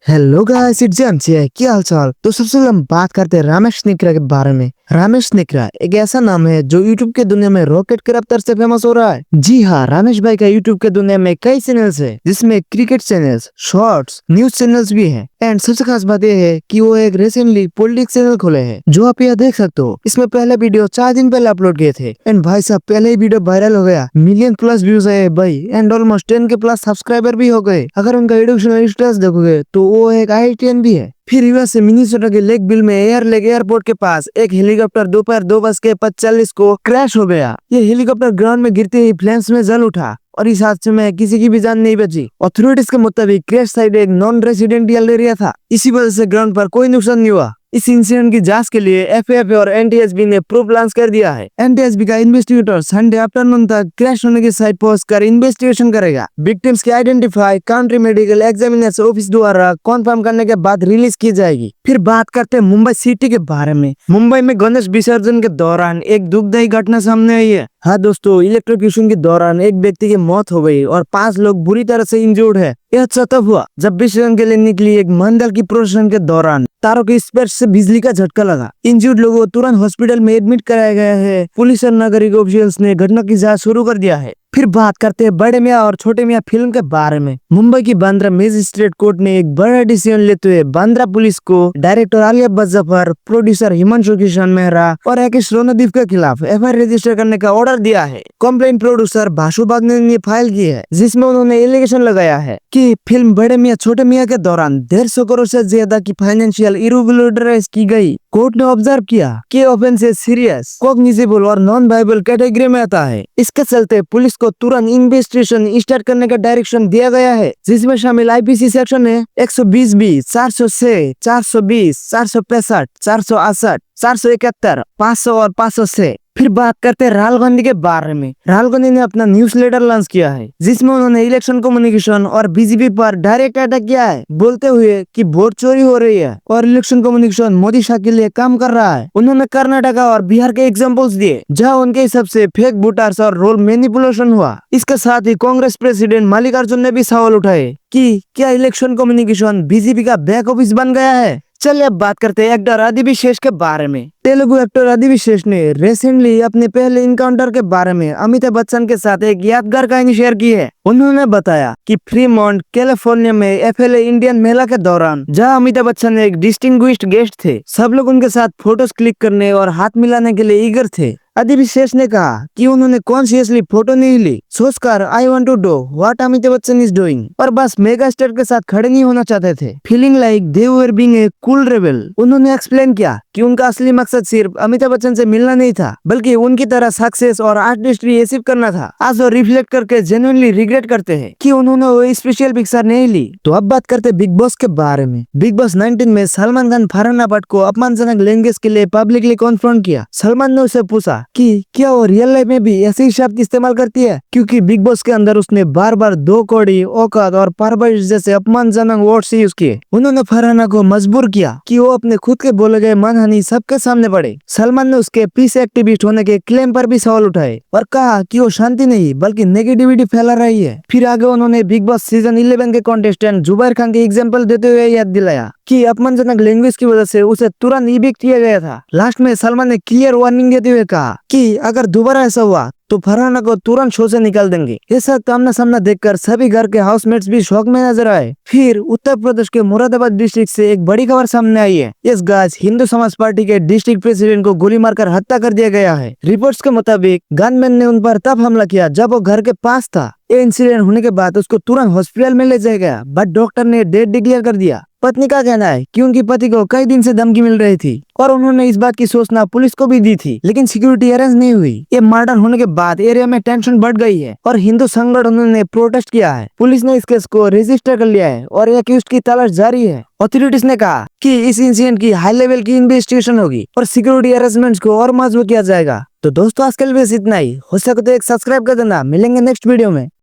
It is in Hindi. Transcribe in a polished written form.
हेलो गाइस, इट्स जेम्स है। क्या हाल चाल। तो सबसे पहले हम बात करते हैं रमेश निकरा के बारे में। रमेश निकरा एक ऐसा नाम है जो यूट्यूब के दुनिया में रॉकेट के रफ्तार से फेमस हो रहा है। जी हाँ, रमेश भाई का यूट्यूब के दुनिया में कई चैनल्स है, जिसमें cricket channels, shorts, news channels भी हैं। एंड सबसे खास बात यह है कि वो एक रिसेंटली पॉलिटिक्स चैनल खोले हैं, जो आप यहाँ देख सकते हो। इसमें पहले वीडियो 4 दिन पहले अपलोड किए थे एंड भाई साहब पहले ही वीडियो वायरल हो गया, मिलियन प्लस व्यूज आए भाई एंड ऑलमोस्ट 10 के प्लस सब्सक्राइबर भी हो गए। अगर उनका एजुकेशनल स्टेटस देखोगे तो वो एक IITian भी है। फिर यूएस से मिनीसोटा के लेक बिल में एयरपोर्ट के पास एक हेलीकॉप्टर दोपहर 2:45 को क्रैश हो गया। ये हेलीकॉप्टर ग्राउंड में गिरते ही फ्लेम्स में जल उठा और इस हादसे में किसी की भी जान नहीं बची। अथॉरिटीज के मुताबिक क्रैश साइट एक नॉन रेसिडेंशियल एरिया था, इसी वजह से ग्राउंड पर कोई नुकसान नहीं हुआ। इस इंसिडेंट की जांच के लिए FAA और NTSB ने प्रूफ लॉन्च कर दिया है। NTSB का इन्वेस्टिगेटर संडे आफ्टरनून तक क्रैश होने की साइट पहुंचकर इन्वेस्टिगेशन करेगा। विक्टिम्स की identify county medical examination office द्वारा कंफर्म करने के बाद रिलीज की जाएगी। फिर बात करते हैं मुंबई सिटी के बारे में। मुंबई में गणेश विसर्जन के दौरान एक दुखदायी घटना सामने आई है। हाँ दोस्तों, इलेक्ट्रोक्यूशन के दौरान एक व्यक्ति की मौत हो गई और 5 लोग बुरी तरह से इंजर्ड है। यह तब हुआ जब विसर्जन के लिए निकली एक मंडल की प्रोसेशन के दौरान तारों के स्पर्श से बिजली का झटका लगा। इंजर्ड लोगों को तुरंत हॉस्पिटल में एडमिट कराया गया है। पुलिस और नागरिक ऑफिशियल्स ने घटना की जांच शुरू कर दिया है। फिर बात करते हैं बड़े मियाँ और छोटे मियाँ फिल्म के बारे में। मुंबई की बांद्रा मजिस्ट्रेट कोर्ट ने एक बड़ा डिसीजन लेते हुए बांद्रा पुलिस को डायरेक्टर आलिया भट्ट जफर, प्रोड्यूसर हिमांशु किशन मेहरा और राकेश रोनादीप के खिलाफ FIR रजिस्टर करने का ऑर्डर दिया है। कंप्लेंट प्रोड्यूसर भासु बागने ने फाइल की है, जिसमें उन्होंने एलिगेशन लगाया है कि फिल्म बड़े मियाँ छोटे मियाँ के दौरान 150 करोड़ से ज्यादा की फाइनेंशियल इरेगुलरिटीज की गई। कोर्ट ने ऑब्जर्व किया कि ऑफेंस सीरियस, कॉग्निजेबल और नॉन वायबल कैटेगरी में आता है। इसके चलते पुलिस को तुरंत इन्वेस्टिगेशन स्टार्ट करने का डायरेक्शन दिया गया है, जिसमें शामिल IPC सेक्शन है 120B, 406, 420, 465, 468, 471, 500 और 506। फिर बात करते हैं राहुल गांधी के बारे में। राहुल गांधी ने अपना न्यूज़लेटर लॉन्च किया है, जिसमें उन्होंने इलेक्शन कम्युनिकेशन और BJP पर डायरेक्ट अटैक किया है, बोलते हुए कि वोट चोरी हो रही है और इलेक्शन कम्युनिकेशन मोदी शाह के लिए काम कर रहा है। उन्होंने कर्नाटका और बिहार के एग्जाम्पल्स दिए, जहाँ उनके हिसाब से फेक वोटर्स और रोल मैनिपुलेशन हुआ। इसके साथ ही कांग्रेस प्रेसिडेंट मल्लिकार्जुन ने भी सवाल उठाए कि क्या इलेक्शन कम्युनिकेशन BJP का बैक ऑफिस बन गया है। चलिए अब बात करते हैं एक्टर आदि विशेष के बारे में। तेलुगु एक्टर आदि विशेष ने रिसेंटली अपने पहले इनकाउंटर के बारे में अमिताभ बच्चन के साथ एक यादगार कहानी शेयर की है। उन्होंने बताया कि फ्रीमॉन्ट कैलिफोर्निया में FLA इंडियन मेला के दौरान, जहां अमिताभ बच्चन एक डिस्टिंग्विश्ड गेस्ट थे, सब लोग उनके साथ फोटोज क्लिक करने और हाथ मिलाने के लिए ईगर थे। आदि विशेष ने कहा कि उन्होंने कॉन्शियसली फोटो नहीं ली, सोचकर I want to do what Amitabh Bachchan is doing, और बस मेगा स्टार के साथ खड़े नहीं होना चाहते थे, feeling like they were being a cool rebel. उन्होंने एक्सप्लेन किया कि उनका असली मकसद सिर्फ अमिताभ बच्चन से मिलना नहीं था, बल्कि उनकी तरह सक्सेस और आर्टिस्ट्री अचीव करना था। आज वो रिफ्लेक्ट करके जेन्युइनली रिग्रेट करते हैं कि उन्होंने वो स्पेशल पिक्चर नहीं ली। तो अब बात करते हैं बिग बॉस के बारे में। बिग बॉस 19 में सलमान खान फरहान भट्ट को अपमानजनक लैंग्वेज के लिए पब्लिकली कॉन्फ्रंट किया। सलमान ने उसे पूछा कि क्या वो रियल लाइफ में भी ऐसे ही शब्द इस्तेमाल करती है, क्योंकि बिग बॉस के अंदर उसने बार बार दो कौड़ी, औकात और परवरिश जैसे अपमानजनक वर्ड्स यूज किए। उन्होंने फरहाना को मजबूर किया कि वो अपने खुद के बोले गए मानहानि सबके सामने पड़े। सलमान ने उसके पीस एक्टिविस्ट होने के क्लेम पर भी सवाल उठाए और कहा कि वो शांति नहीं बल्कि नेगेटिविटी फैला रही है। फिर आगे उन्होंने बिग बॉस सीजन 11 के कॉन्टेस्टेंट जुबैर खान के एग्जाम्पल देते हुए याद दिलाया कि अपमानजनक लैंग्वेज की वजह से उसे तुरंत इविक्ट किया गया था। लास्ट में सलमान ने क्लियर वार्निंग देते हुए कहा कि अगर दोबारा ऐसा हुआ तो फरहाना को तुरंत शो से निकाल देंगे। ये सब आमना सामना देखकर सभी घर के हाउसमेट्स भी शॉक में नजर आए। फिर उत्तर प्रदेश के मुरादाबाद डिस्ट्रिक्ट से एक बड़ी खबर सामने आई है। इस गाज हिंदू समाज पार्टी के डिस्ट्रिक्ट प्रेसिडेंट को गोली मारकर हत्या कर दिया गया है। रिपोर्ट्स के मुताबिक गनमैन ने उन पर तब हमला किया जब वो घर के पास था। ये इंसिडेंट होने के बाद उसको तुरंत हॉस्पिटल में ले जाया गया, बट डॉक्टर ने डेथ डिक्लेयर कर दिया। पत्नी का कहना है कि उनकी पति को कई दिन से धमकी मिल रही थी और उन्होंने इस बात की सूचना पुलिस को भी दी थी, लेकिन सिक्योरिटी अरेंज नहीं हुई। ये मर्डर होने के बाद एरिया में टेंशन बढ़ गई है और हिंदू संगठनों ने प्रोटेस्ट किया है। पुलिस ने इस केस को रजिस्टर कर लिया है और एक्यूज्ड की तलाश जारी है। अथॉरिटीज ने कहा कि इस इंसिडेंट की हाई लेवल की इन्वेस्टिगेशन होगी और सिक्योरिटी अरेंजमेंट्स को और मजबूत किया जाएगा। तो दोस्तों, आज के लिए बस इतना ही। हो सके तो एक सब्सक्राइब कर देना। मिलेंगे नेक्स्ट वीडियो में।